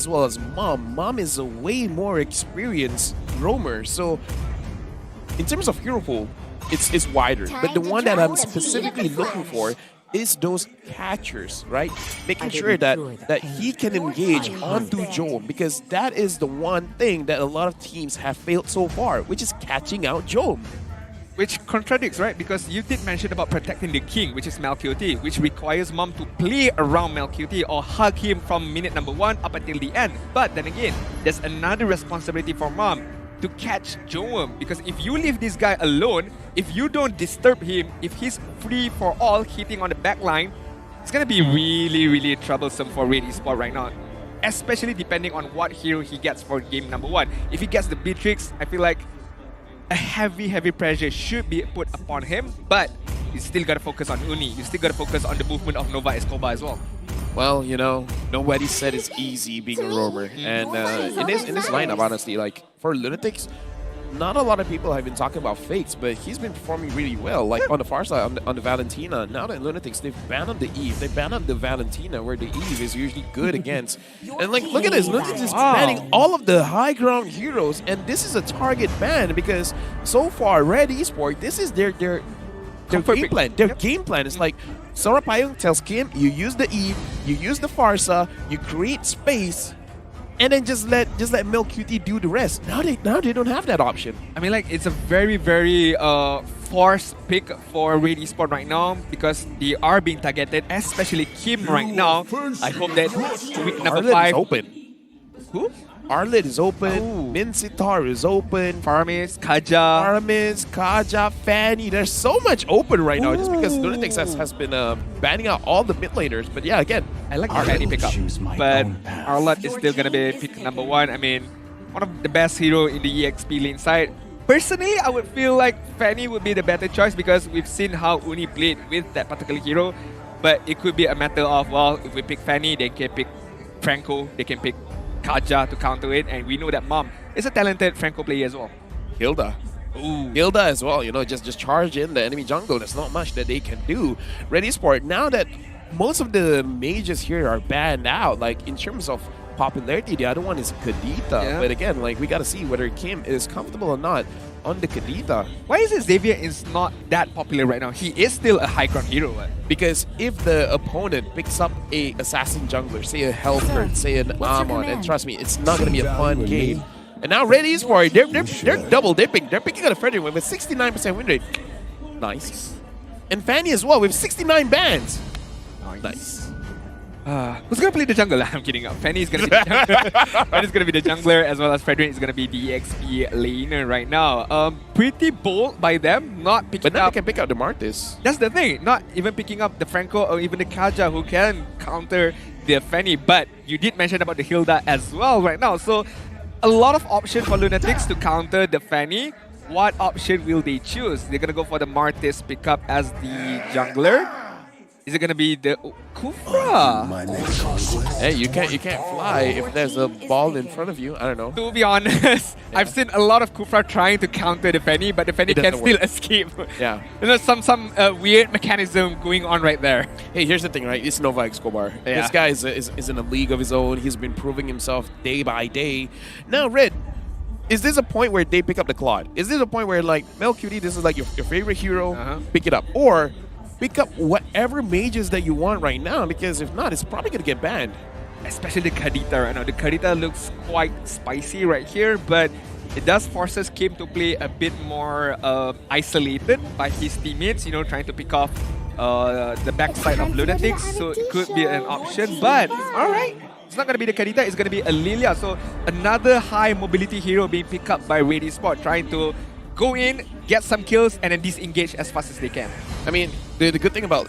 as well as Mom. Mom is a way more experienced roamer. So in terms of hero pool, it's wider. But the one that I'm specifically looking for is those catchers, right? Making sure that he can engage onto Joe, because that is the one thing that a lot of teams have failed so far, which is catching out Joe. Which contradicts, right? Because you did mention about protecting the king, which is Malcuti, which requires Mom to play around Malcuti or hug him from minute number 1 up until the end. But then again, there's another responsibility for Mom to catch Joem, because if you leave this guy alone, if you don't disturb him, if he's free for all hitting on the back line, it's gonna be really, really troublesome for Red Esports right now. Especially depending on what hero he gets for game number 1. If he gets the Beatrix, I feel like a heavy pressure should be put upon him, but you still gotta focus on Uni. You still gotta focus on the movement of Nova Escobar as well. Well, you know, nobody said it's easy being a roamer. And in this lineup, honestly, like for Lunatix, not a lot of people have been talking about fakes, but he's been performing really well. Like on the far side, on the Valentina. Now that Lunatix, they've banned on the Eve. They banned on the Valentina, where the Eve is usually good against. And like, look at this. Lunatix is banning all of the high ground heroes, and this is a target ban because so far, Red Esports, this is their game plan. Their game plan is like, Sora Payung tells Kim, you use the Eve, you use the Farsa, you create space, and then just let MLQT do the rest. Now they don't have that option. I mean, like, it's a very forced pick for Red Esports right now because they are being targeted, especially Kim right now. I hope that week number Arlet 5 is open. Who? Arlet is open. Minsitar is open. Farmis, Kaja. Farmis, Kaja, Fanny. There's so much open right now just because Lunatix has been banning out all the mid laners. But yeah, again, I like the Fanny pickup, but Arlet is still gonna be pick number 1. I mean, one of the best hero in the EXP lane side. Personally, I would feel like Fanny would be the better choice because we've seen how Uni played with that particular hero. But it could be a matter of, well, if we pick Fanny, they can pick Franco, they can pick Kaja to counter it, and we know that Mom is a talented Franco player as well. Hilda. Ooh. Hilda as well, you know, just charge in the enemy jungle. There's not much that they can do. Red Esports, now that most of the mages here are banned out, like in terms of popularity, the other one is Kadita. Yeah. But again, like we gotta see whether Kim is comfortable or not on the Kadita. Why is it Xavier is not that popular right now? He is still a high ground hero. Because if the opponent picks up a assassin jungler, say a Hellbird, say an Amon, and trust me, it's not gonna be a fun game. And now Red Esports, they're double dipping. They're picking up a Frederick with a 69% win rate. Nice. And Fanny as well with 69 bans. Nice. Who's gonna play the jungle? I'm kidding. Fanny is gonna be the jungler. Fanny's gonna be the jungler, as well as Frederick is gonna be the XP laner right now. Pretty bold by them, not picking But now up. they can pick out the Martis. That's the thing, not even picking up the Franco or even the Kaja who can counter the Fanny. But you did mention about the Hilda as well right now. So a lot of option for Lunatix to counter the Fanny. What option will they choose? They're gonna go for the Martis pickup as the jungler. Is it gonna be the Kufra? Hey, you can't fly if there's a ball in front of you. I don't know. To be honest, I've seen a lot of Kufra trying to counter the Fanny, but the Fanny can still escape. Yeah. There's some weird mechanism going on right there. Hey, here's the thing, right? It's Nova Escobar. Yeah. This guy is in a league of his own. He's been proving himself day by day. Now, Red, is this a point where they pick up the Claude? Is this a point where, like, MelQT, this is like your favorite hero, pick it up? Or pick up whatever mages that you want right now, because if not, it's probably going to get banned. Especially the Kadita right now. The Kadita looks quite spicy right here, but it does force us Kim to play a bit more isolated by his teammates, you know, trying to pick off the backside of Lunatix, so it could be an option, but alright. It's not going to be the Kadita, it's going to be a Lilia, so another high mobility hero being picked up by Red Esports, trying to go in, get some kills, and then disengage as fast as they can. I mean, the good thing about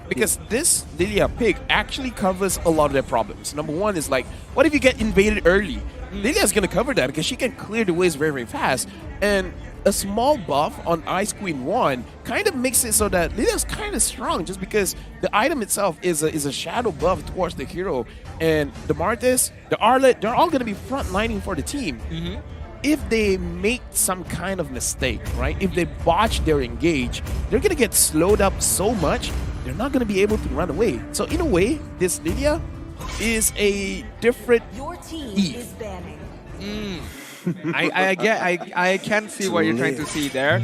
because this Lilia pick actually covers a lot of their problems. Number one is like, what if you get invaded early? Lilia's going to cover that because she can clear the ways very fast. And a small buff on Ice Queen 1 kind of makes it so that Lilia's kind of strong just because the item itself is a shadow buff towards the hero. And the Martis, the Arlet, they're all going to be frontlining for the team. If they make some kind of mistake, right? If they botch their engage, they're going to get slowed up so much, they're not going to be able to run away. So in a way, this Lilia, is a different Your team Eve. is banning. I can see what you're trying to see there,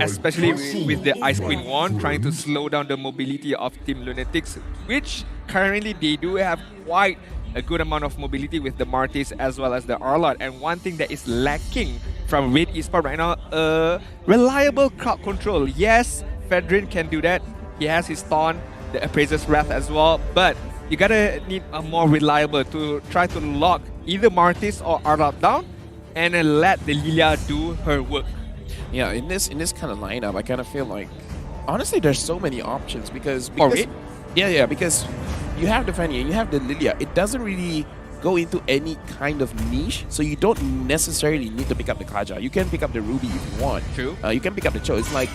especially with the Ice Queen wand trying to slow down the mobility of Team Lunatix, which currently they do have quite a good amount of mobility with the Martis as well as the Arlot. And one thing that is lacking from Red Esports right now, reliable crowd control. Yes, Fedrin can do that. He has his Taunt, the Appraiser's Wrath as well, but you gotta need a more reliable to try to lock either Martis or Arlot down and then let the Lilia do her work. Yeah, in this kind of lineup, I kind of feel like, honestly, there's so many options because really? yeah, because you have the Fanny and you have the Lilia. It doesn't really go into any kind of niche, so you don't necessarily need to pick up the Kaja. You can pick up the Ruby if you want. True. You can pick up the Cho. It's like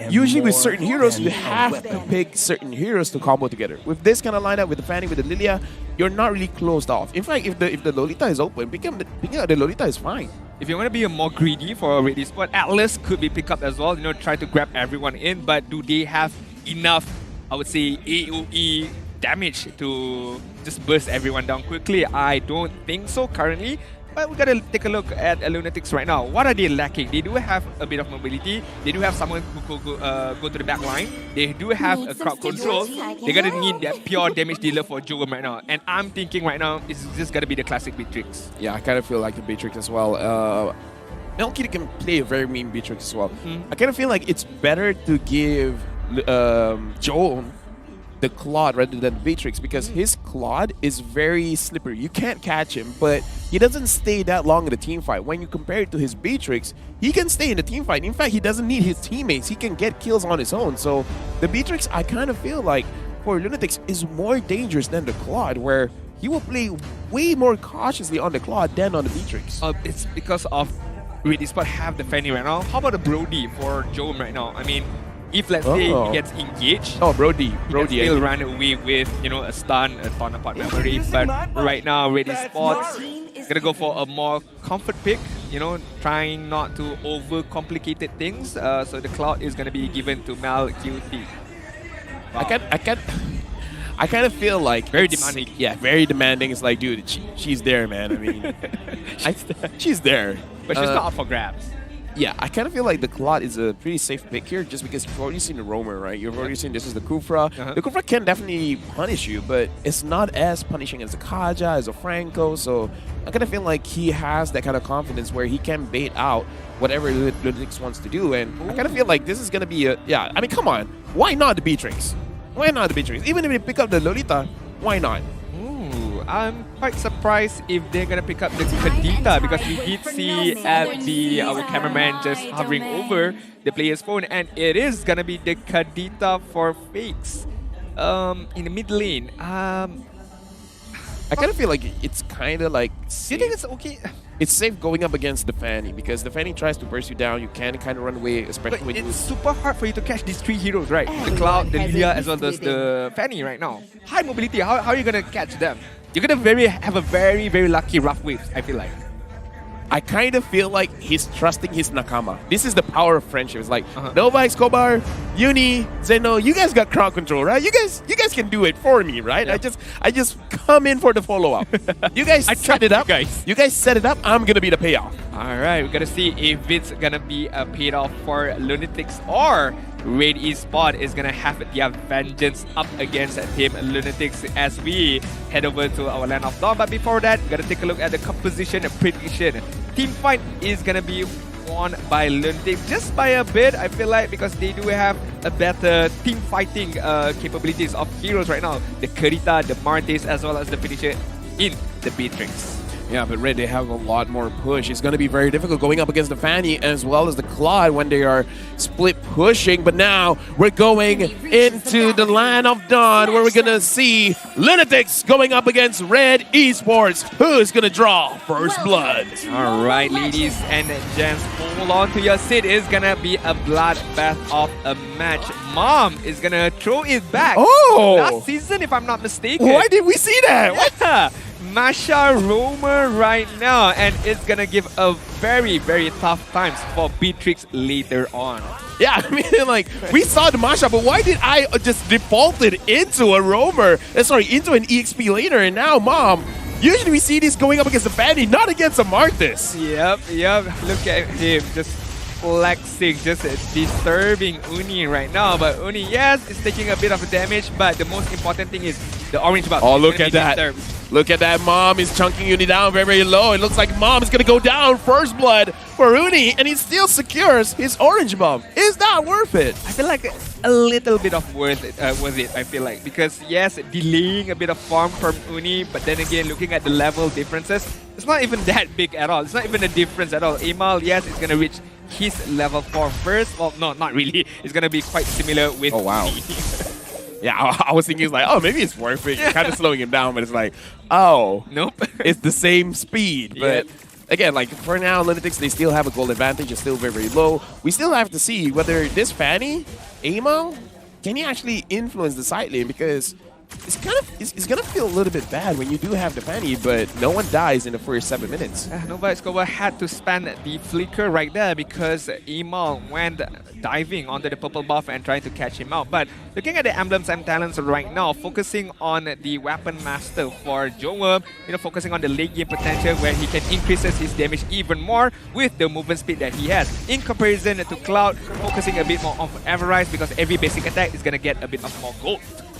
usually with certain heroes, you have to pick certain heroes to combo together. With this kind of lineup, with the Fanny, with the Lilia, you're not really closed off. In fact, if the Lolita is open, picking up the Lolita is fine. If you want to be a more greedy for a Red Esports, Atlas could be picked up as well. You know, try to grab everyone in, but do they have enough, I would say, AoE damage to just burst everyone down quickly? I don't think so currently. But we gotta take a look at Lunatix right now. What are they lacking? They do have a bit of mobility. They do have someone who could go to the back line. They do have a crowd control. They're gonna need that pure damage dealer for Joem right now. And I'm thinking right now, it's just gonna be the classic Beatrix. Yeah, I kind of feel like the Beatrix as well. Melkid can play a very mean Beatrix as well. I kind of feel like it's better to give Joel the Claude rather than Beatrix because his Claude is very slippery. You can't catch him, but he doesn't stay that long in the team fight. When you compare it to his Beatrix, he can stay in the team fight. In fact, he doesn't need his teammates. He can get kills on his own. So the Beatrix, I kind of feel like for Lunatix is more dangerous than the Claude, where he will play way more cautiously on the Claude than on the Beatrix. It's because of Red Esports have the Fanny right now. How about the Brody for Joem right now? I mean, if let's say he gets engaged, Brody, he can still run away with, you know, a stun, a torn apart memory. But right now, Red Esports gonna go for a more comfort pick, you know, trying not to overcomplicated things. So the cloud is gonna be given to Mal QT. Wow. I kind of feel like very demanding. Yeah, very demanding. It's like, dude, she's there, man. I mean, she's there, but she's not up for grabs. Yeah, I kind of feel like the Claude is a pretty safe pick here just because you've already seen the Roamer, right? You've already seen this is the Kufra. The Kufra can definitely punish you, but it's not as punishing as a Kaja, as a Franco. So I kind of feel like he has that kind of confidence where he can bait out whatever Lunatix wants to do. And I kind of feel like this is going to be a... Yeah, I mean, come on. Why not the Beatrix? Why not the Beatrix? Even if they pick up the Lolita, why not? I'm quite surprised if they're gonna pick up the Kadita because we did see our cameraman just hovering over the player's phone, and it is gonna be the Kadita for Fakes in the mid lane. I kind of feel like it's kind of like... Do you think it's okay? It's safe going up against the Fanny because the Fanny tries to burst you down. You can kind of run away, especially when it's super hard for you to catch these three heroes, right? The Cloud, the Lilia, as well as the Fanny right now. High mobility, how are you going to catch them? You're going to have a very, very lucky rough waves, I feel like. I kind of feel like he's trusting his Nakama. This is the power of friendship. It's like, Nova, Escobar, Uni, Zeno, you guys got crowd control, right? You guys can do it for me, right? Yeah. I just come in for the follow-up. You guys set it up. You guys set it up, I'm gonna be the payoff. Alright, we're gonna see if it's gonna be a payoff for Lunatix or Red Esports is gonna have their vengeance up against Team Lunatix as we head over to our Land of Dawn. But before that, we're gonna take a look at the composition and prediction. Team fight is gonna be won by Lunatix just by a bit, I feel like, because they do have a better team fighting capabilities of heroes right now. The Kurita, the Martis, as well as the finisher in the Beatrix. Yeah, but Red, they have a lot more push. It's going to be very difficult going up against the Fanny as well as the Claude when they are split pushing. But now we're going into the Land of Dawn where we're going to see Lunatix going up against Red Esports. Who's going to draw first blood? All right, ladies and gents, hold on to your seat. It's going to be a bloodbath of a match. Mom is going to throw it back. Oh! Last season, if I'm not mistaken. Why did we see that? Yeah. Masha Romer right now, and it's gonna give a very, very tough times for Beatrix later on. Yeah, I mean, like, we saw the Masha, but why did I just defaulted into a roamer? Sorry, into an EXP later, and now Mom. Usually we see this going up against a Fanny, not against a Martis. Yep. Look at him just flexing, just disturbing Uni right now. But Uni, yes, is taking a bit of damage, but the most important thing is the orange buff. Oh, look at that. Look at that. Mom is chunking Uni down very, very low. It looks like Mom is going to go down first blood for Uni, and he still secures his orange buff. Is that worth it? I feel like a little bit of worth it, I feel like. Because, yes, delaying a bit of farm from Uni, but then again, looking at the level differences, it's not even that big at all. It's not even a difference at all. Amal, yes, is going to reach his level 4 first. Well, no, not really. It's going to be quite similar with me. Yeah, I was thinking, like, oh, maybe it's worth it. You're kind of slowing him down, but it's like, oh, nope. It's the same speed. But again, like, for now, Lunatix, they still have a gold advantage. It's still very, very low. We still have to see whether this Fanny, Amal, can he actually influence the side lane? Because it's gonna feel a little bit bad when you do have the Fanny, but no one dies in the first 7 minutes. Nova Escobar had to spend the flicker right there because Amal went diving onto the purple buff and trying to catch him out. But looking at the emblems and talents right now, focusing on the weapon master for Joe, focusing on the late game potential where he can increase his damage even more with the movement speed that he has. In comparison to Cloud, focusing a bit more on Everrise because every basic attack is gonna get a bit of more gold.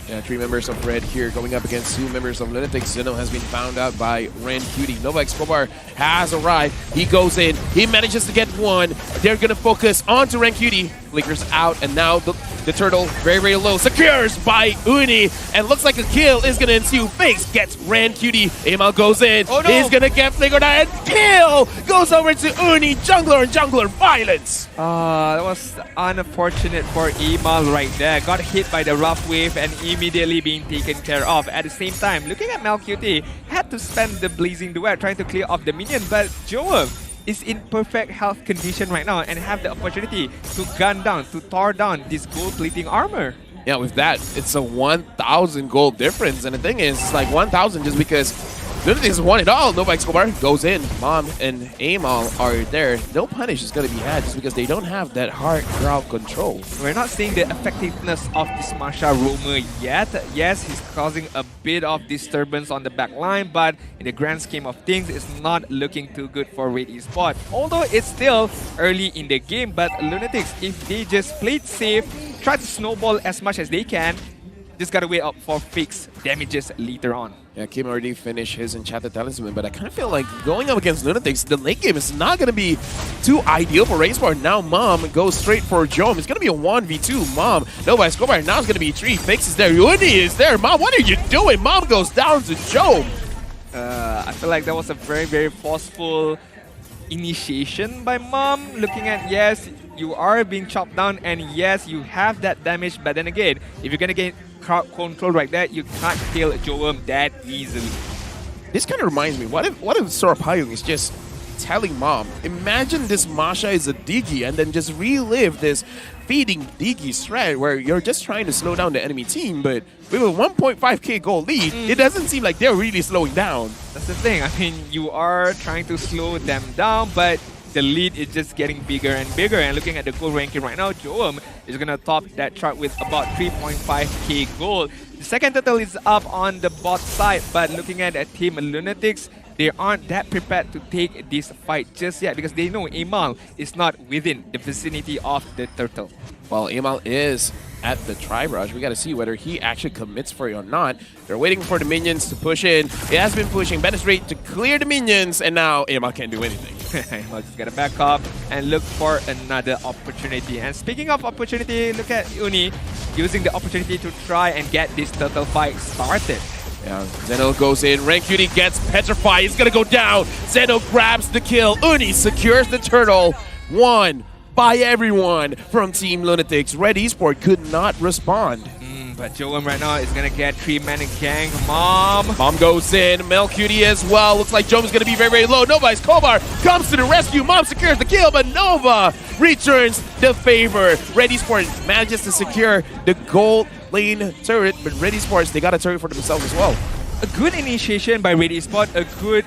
Yeah, 3 members of Red here going up against 2 members of Lunatix. Zeno has been found out by Ren Cutie. Nova Escobar has arrived. He goes in. He manages to get one. They're going to focus onto Ren Cutie. Flickers out, and now the turtle very, very low. Secures by Uni, and looks like a kill is going to ensue. Fakes gets Ren Cutie. Amal goes in. Oh, no. He's going to get flickered out, and kill goes over to Uni. Jungler and jungler violence. That was unfortunate for Amal right there. Got hit by the rough wave and immediately being taken care of. At the same time, looking at MLQT, had to spend the Blazing Duet trying to clear off the minion, but Joe is in perfect health condition right now and have the opportunity to gun down, to tear down this gold plating armor. Yeah, with that, it's a 1,000 gold difference. And the thing is, it's like 1,000 just because Lunatix won it all. Nova Escobar goes in. Mom and Amal are there. No punish is going to be had just because they don't have that hard crowd control. We're not seeing the effectiveness of this Masha Romer yet. Yes, he's causing a bit of disturbance on the back line, but in the grand scheme of things, it's not looking too good for Red Esports. Although it's still early in the game, but Lunatix, if they just play it safe, try to snowball as much as they can, just gotta wait up for fixed damages later on. Yeah, Kim already finished his Enchanted Talisman, but I kind of feel like going up against Lunatix, the late game is not going to be too ideal for Racesport. Now Mom goes straight for Jome. It's going to be a 1v2. Mom, Nova Escobar, now it's going to be 3. Fix is there. Uni is there. Mom, what are you doing? Mom goes down to Jome. I feel like that was a very, very forceful initiation by Mom. Looking at, yes, you are being chopped down, and yes, you have that damage, but then again, if you're going to get crowd control right there, you can't kill Joem that easily. This kind of reminds me, what if Sorapayung is just telling Mom, imagine this Masha is a Digi and then just relive this feeding Digi strat where you're just trying to slow down the enemy team, but with a 1.5k goal lead, it doesn't seem like they're really slowing down. That's the thing. I mean, you are trying to slow them down, but the lead is just getting bigger and bigger. And looking at the gold ranking right now, Joem is going to top that chart with about 3.5k gold. The second turtle is up on the bot side, but looking at Team Lunatix, they aren't that prepared to take this fight just yet because they know Amal is not within the vicinity of the turtle. Well, Amal is at the Tri-Barrage. We got to see whether he actually commits for it or not. They're waiting for the minions to push in. It has been pushing. Ben is ready to clear the minions, and now Amal can't do anything. Amal just gotta back up and look for another opportunity. And speaking of opportunity, look at Uni using the opportunity to try and get this turtle fight started. Yeah, Zeno goes in. Rancuti gets petrified. He's gonna go down. Zeno grabs the kill. Uni secures the turtle. Won by everyone from Team Lunatix. Red Esports could not respond. But Joem right now is gonna get 3-man gang. Mom goes in. Melcutie as well. Looks like Joem's gonna be very, very low. Nova Escobar comes to the rescue. Mom secures the kill, but Nova returns the favor. Red Esports manages to secure the gold lane turret, but Red Esports, they got a turret for themselves as well. a good initiation by Red Esports, a good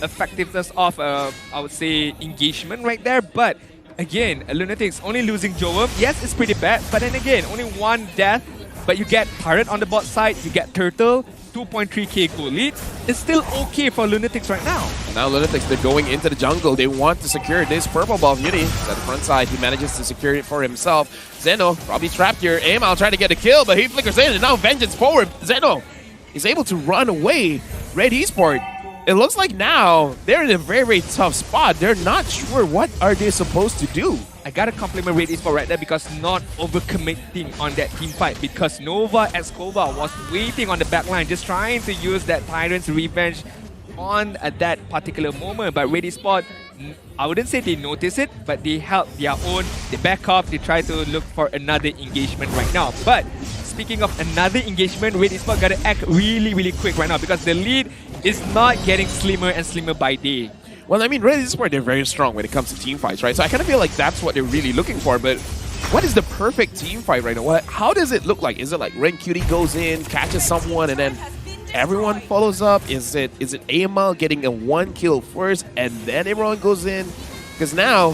effectiveness of, I would say, engagement right there. But again, Lunatix only losing Joe. Yes, it's pretty bad, but then again, only one death. But you get Pirate on the bot side, you get Turtle, 2.3k gold lead. It's still okay for Lunatix right now. Now Lunatix, they're going into the jungle. They want to secure this purple buff. Uni at the front side, he manages to secure it for himself. Zeno probably trapped here. Amal trying to get a kill, but he flickers in, and now Vengeance forward. Zeno is able to run away. Red Esports, it looks like now they're in a very, very tough spot. They're not sure what are they supposed to do. I gotta compliment Red Esports right there because not overcommitting on that team fight, because Nova Escobar was waiting on the back line, just trying to use that Tyrant's revenge on that particular moment. But Red Esports, I wouldn't say they notice it, but they held their own, they back off, they try to look for another engagement right now. But speaking of another engagement, Red Esports gotta act really, really quick right now because the lead is not getting slimmer and slimmer by day. Well, I mean, Red Esports, they're very strong when it comes to team fights, right? So I kind of feel like that's what they're really looking for. But what is the perfect team fight right now? How does it look like? Is it like Ren Cutie goes in, catches someone, and then everyone follows up? Is it AML getting a 1 kill first, and then everyone goes in? Because now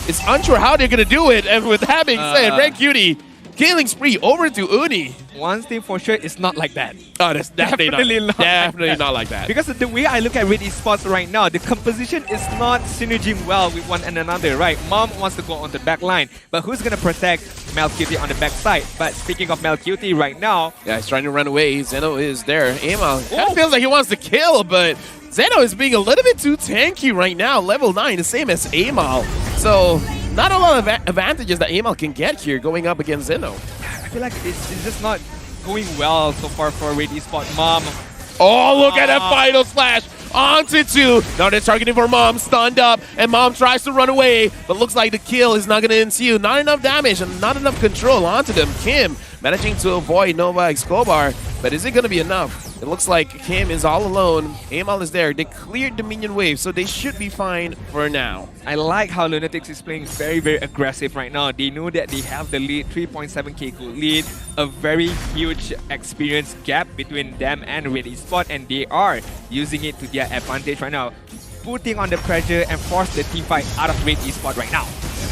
it's unsure how they're going to do it. And with that being said, Ren Cutie killing spree over to Uni. One thing for sure, it's not like that. Oh, that's definitely not like that. Because the way I look at Red Esports right now, the composition is not synergizing well with one another, right? Mom wants to go on the back line, but who's going to protect Melcutie on the back side? But speaking of Melcutie right now... Yeah, he's trying to run away. Zeno is there. Amal kind of feels like he wants to kill, but Zeno is being a little bit too tanky right now. Level 9, the same as Amal. So, not a lot of advantages that Amal can get here going up against Zeno. I feel like it's just not going well so far for Red Esports. Mom. Oh, look at that final slash onto 2. Now they're targeting for Mom, stunned up, and Mom tries to run away, but looks like the kill is not going to ensue. Not enough damage and not enough control onto them. Kim managing to avoid Nova Escobar, but is it going to be enough? It looks like Kim is all alone. Amal is there. They cleared the minion wave, so they should be fine for now. I like how Lunatix is playing very, very aggressive right now. They know that they have the lead, 3.7k gold lead, a very huge experience gap between them and Red Esports, and they are using it to their advantage right now, putting on the pressure and force the team fight out of Red Esports right now.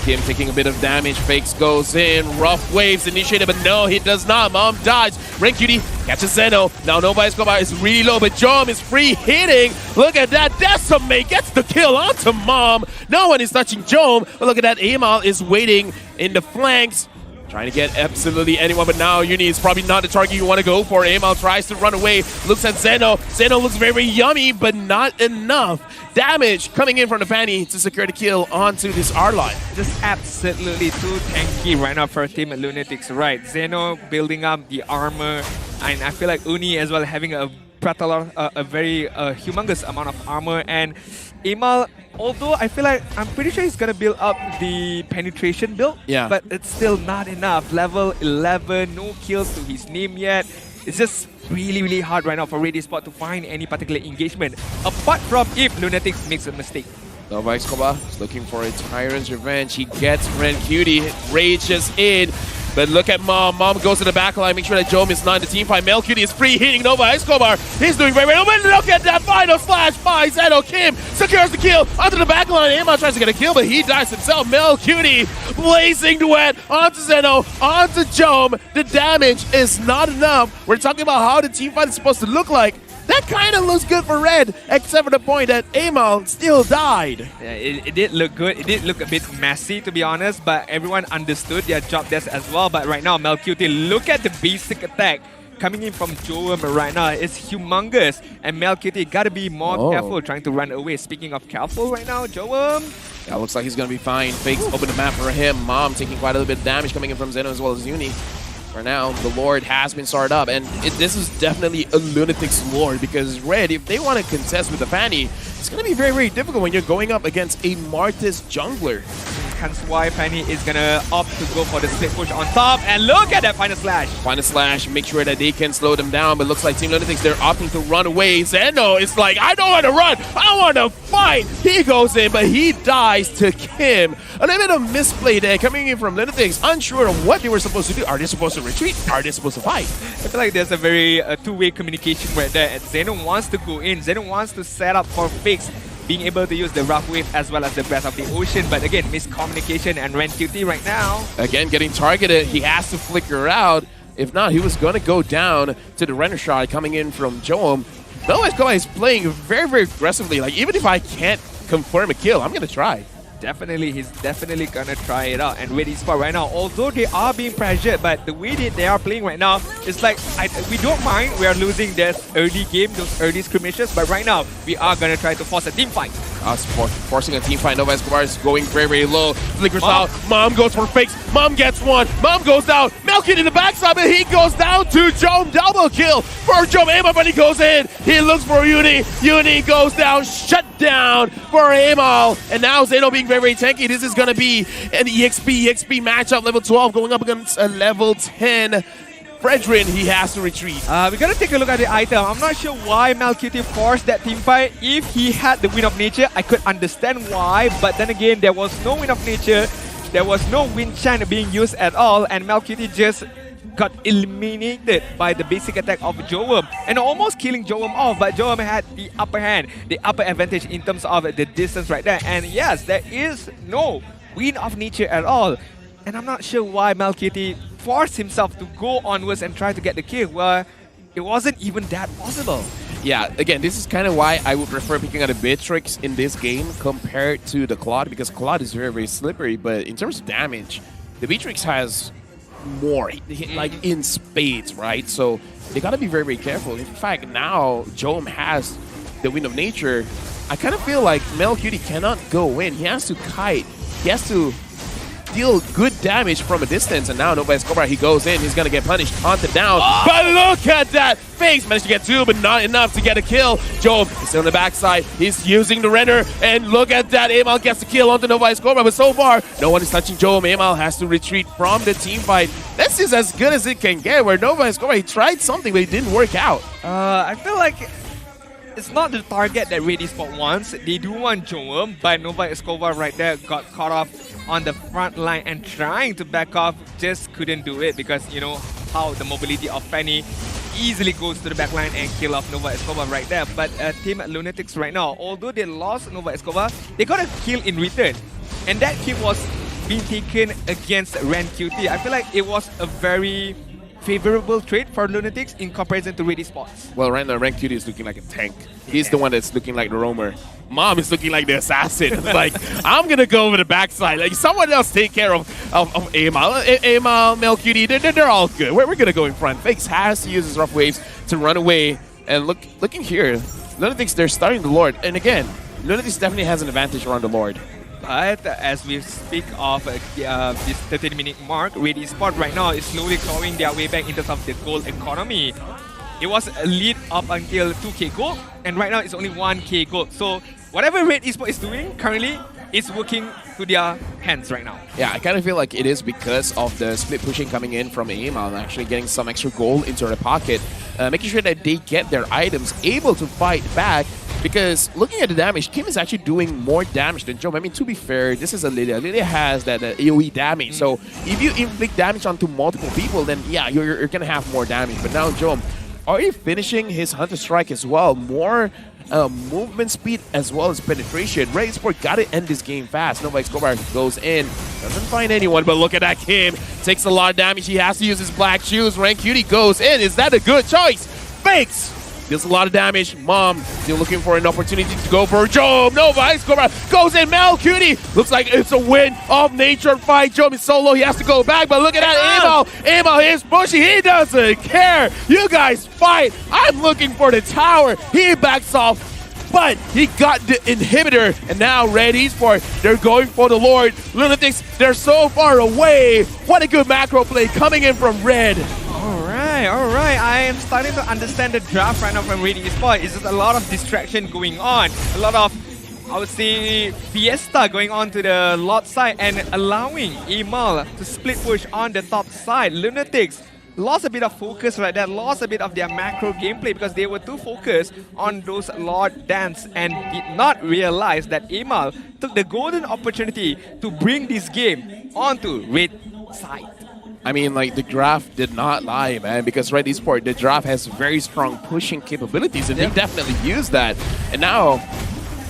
Kim taking a bit of damage. Fakes goes in. Rough waves initiated, but no, he does not. Mom dodges. Ren Cutie catches Zeno. Now Nova Escobar is really low, but Jom is free hitting. Look at that. Decimate gets the kill onto Mom. No one is touching Jom. But look at that. Amal is waiting in the flanks, trying to get absolutely anyone, but now Uni is probably not the target you want to go for. Amal tries to run away, looks at Zeno. Zeno looks very, very yummy, but not enough damage coming in from the Fanny to secure the kill onto this R-line. Just absolutely too tanky right now for Team Lunatix, right? Zeno building up the armor, and I feel like Uni as well having a very humongous amount of armor, and Amal, although I feel like I'm pretty sure he's gonna build up the penetration build, but it's still not enough. Level 11, no kills to his name yet. It's just really, really hard right now for Red Esports to find any particular engagement, apart from if Lunatix makes a mistake. Nova Escobar is looking for a Tyrant's revenge. He gets Ren Cutie, rages in. But look at Mom. Mom goes to the back line, make sure that Jom is not in the team fight. Melcutie is free hitting Nova Escobar. He's doing very well. But look at that final slash by Zeno. Kim secures the kill onto the back line. Amal tries to get a kill, but he dies himself. Melcutie blazing duet onto Zeno, onto Jom. The damage is not enough. We're talking about how the team fight is supposed to look like. That kind of looks good for Red, except for the point that Amal still died. Yeah, it did look good. It did look a bit messy, to be honest, but everyone understood their job desk as well. But right now, Melcutie, look at the basic attack coming in from Joem right now. It's humongous. And Melcutie got to be more careful trying to run away. Speaking of careful right now, Joem. Yeah, looks like he's going to be fine. Fakes open the map for him. Mom taking quite a little bit of damage coming in from Zeno as well as Uni. For now, the Lord has been started up, and this is definitely a Lunatix Lord, because Red, if they want to contest with the Fanny, it's going to be very, very difficult when you're going up against a Martis jungler. hence why Fanny is gonna opt to go for the split push on top. And look at that final slash. Final slash, make sure that they can slow them down, but looks like Team Lunatix, they're opting to run away. Zeno is like, I don't want to run, I want to fight. He goes in, but he dies to Kim. A little bit of misplay there coming in from Lunatix, unsure of what they were supposed to do. Are they supposed to retreat? Are they supposed to fight? I feel like there's a very two-way communication right there. And Zeno wants to go in. Zeno wants to set up for Fix, being able to use the rough wave as well as the breath of the ocean. But again, miscommunication and Ren QT right now. Again, getting targeted. He has to flicker out. If not, he was going to go down to the render shot coming in from Joam. Nova's is playing very, very aggressively. Like, even if I can't confirm a kill, I'm going to try. Definitely, he's definitely gonna try it out. And with Esports right now, although they are being pressured, but the way that they are playing right now, it's like, we don't mind we are losing this early game, those early skirmishes, but right now, we are gonna try to force a team fight. Us forcing a team fight. Nova Escobar is going very, very low. Flickers out. Mom goes for fakes. Mom gets one. Mom goes down. Melkin in the backside, but he goes down to Joam. Double kill for Joam. Amal, but he goes in. He looks for Uni. Uni goes down. Shut down for Amal. And now Zeno being very, very tanky. This is going to be an EXP matchup. Level 12 going up against a level 10. Fredrin, he has to retreat. We gotta take a look at the item. I'm not sure why Malcuti forced that team fight. If he had the Wind of Nature, I could understand why. But then again, there was no Wind of Nature. There was no Wind Chant being used at all. And Malcuti just got eliminated by the basic attack of Joam. And almost killing Joam off. But Joam had the upper hand, the upper advantage in terms of the distance right there. And yes, there is no Wind of Nature at all. And I'm not sure why Malcuti forced himself to go onwards and try to get the kill, where it wasn't even that possible. Yeah, again, this is kind of why I would prefer picking out a Beatrix in this game compared to the Claude, because Claude is very, very slippery, but in terms of damage, the Beatrix has more, like in spades, right? So they gotta be very, very careful. In fact, now Joam has the Wind of Nature. I kind of feel like Melcutie cannot go in. He has to kite. He has to deal good damage from a distance, and now Nova Escobar, he goes in, he's gonna get punished, haunted down. Oh! But look at that! Fakes managed to get two, but not enough to get a kill. Joam is still on the backside, he's using the render, and look at that, Amal gets the kill onto Nova Escobar, but so far, no one is touching Joam. Amal has to retreat from the team fight. This is as good as it can get, where Nova Escobar, he tried something, but it didn't work out. I feel like it's not the target that Red Esports wants. They do want Joam, but Nova Escobar right there got caught off on the front line and trying to back off, just couldn't do it because you know how the mobility of Fanny easily goes to the back line and kill off Nova Escobar right there. But Team Lunatix right now, although they lost Nova Escobar, they got a kill in return. And that kill was being taken against Ren QT. I feel like it was a very favorable trade for Lunatix in comparison to Red Esports. Well, right now, Ren QT is looking like a tank. He's the one that's looking like the roamer. Mom is looking like the assassin. Like, I'm gonna go over the backside. Like, someone else take care of Amal. Amal, Melcutie, they're all good. We're gonna go in front. Fakes has to use his rough waves to run away. And looking here, Lunatix, they're starting the Lord. And again, Lunatix definitely has an advantage around the Lord. But as we speak of this 30-minute mark, Red Esports right now is slowly clawing their way back in terms of the gold economy. It was a lead up until 2k gold, and right now it's only 1k gold. So whatever Red Esports is doing currently is working to their hands right now. Yeah, I kind of feel like it is because of the split pushing coming in from Amal and actually getting some extra gold into their pocket, making sure that they get their items able to fight back. Because looking at the damage, Kim is actually doing more damage than Joam. I mean, to be fair, this is a Lydia. Lydia has that AoE damage. So if you inflict damage onto multiple people, then yeah, you're going to have more damage. But now Joam already finishing his Hunter Strike as well. More movement speed as well as penetration. Red Esports got to end this game fast. Nova Escobar goes in. Doesn't find anyone, but look at that Kim. Takes a lot of damage. He has to use his black shoes. Ren QT goes in. Is that a good choice? Fakes! Deals a lot of damage. Mom still looking for an opportunity to go for Joam. Nova Escobar goes in. Melcutie looks like it's a win of nature fight. Joam is solo. He has to go back, but look at that. Amal. Amal is pushing. He doesn't care. You guys fight. I'm looking for the tower. He backs off, but he got the inhibitor, and now Red Esports, they're going for the Lord. Lunatix, they're so far away. What a good macro play coming in from Red. Alright, I am starting to understand the draft right now from Red Esports. It's just a lot of distraction going on, a lot of I would see Fiesta going on to the lot side and allowing Emal to split push on the top side. Lunatix lost a bit of focus right there, lost a bit of their macro gameplay because they were too focused on those Lord Dance and did not realize that Emal took the golden opportunity to bring this game onto red side. I mean, like, the draft did not lie, man, because Red Esports, the draft has very strong pushing capabilities, and they definitely use that. And now,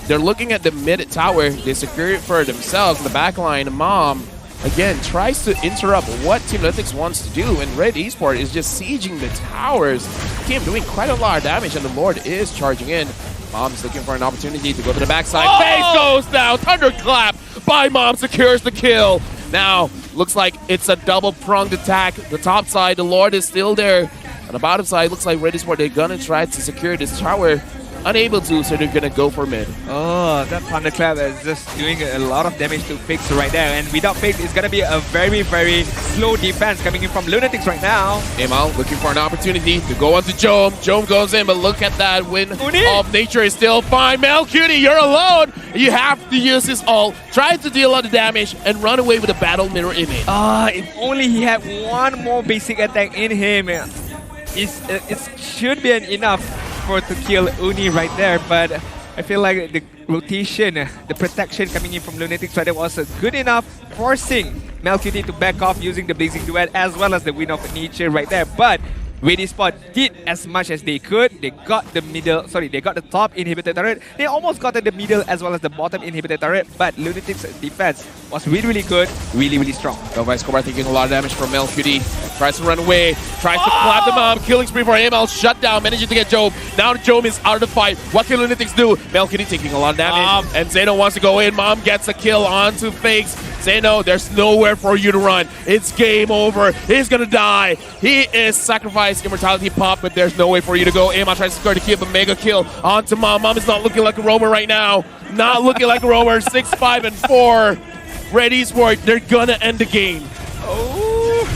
they're looking at the mid tower. They secure it for themselves in the backline. Mom, again, tries to interrupt what Team Lunatix wants to do, and Red Esports is just sieging the towers. Team doing quite a lot of damage, and the Lord is charging in. Mom's looking for an opportunity to go to the backside. Oh! Face goes down. Thunderclap by Mom secures the kill. Now, looks like it's a double-pronged attack. The top side, the Lord is still there. On the bottom side, looks like Red Esports, they're gonna try to secure this tower. Unable to, so they're gonna go for mid. Oh, that Thunderclap is just doing a lot of damage to Fix right there. And without Fix, it's gonna be a very, very slow defense coming in from Lunatix right now. Emal looking for an opportunity to go onto Jome. Jome goes in, but look at that win of nature is still fine. Melcutie, you're alone. You have to use his ult, try to deal a lot of damage, and run away with a battle mirror image. If only he had one more basic attack in him. It should be enough to kill Uni right there, but I feel like the rotation, the protection coming in from Lunatix right there was good enough, forcing Melcutie to back off using the Blazing Duet as well as the Wind of Nature right there. But Red Esports did as much as they could. They got the they got the top inhibitor turret. They almost got the middle as well as the bottom inhibitor turret, but Lunatix's defense was really good, really strong. Nova Escobar taking a lot of damage from Melcutie. Tries to run away, tries to clap them up. Killing spree for Emal, shut down, managing to get Jome. Now Jome is out of the fight. What can Lunatix do? Melcutie taking a lot of damage, and Zeno wants to go in. Mom gets a kill onto Fakes. Zeno, there's nowhere for you to run. It's game over. He's gonna die. He is sacrificed. Immortality pop, but there's no way for you to go. Emal tries to score to keep a mega kill onto Mom. Mom is not looking like a roamer right now. Not looking like a roamer. 6-5-4. Red Esports, they're gonna end the game.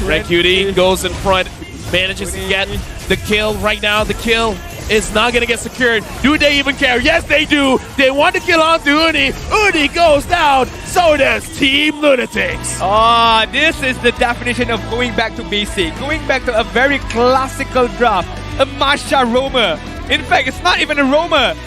Melcutie goes in front, manages to get the kill right now. The kill is not gonna get secured. Do they even care? Yes, they do. They want to kill onto Uni. Uni goes down. So does Team Lunatix. This is the definition of going back to basic, going back to a very classical draft, a Masha roamer. In fact, it's not even a roamer.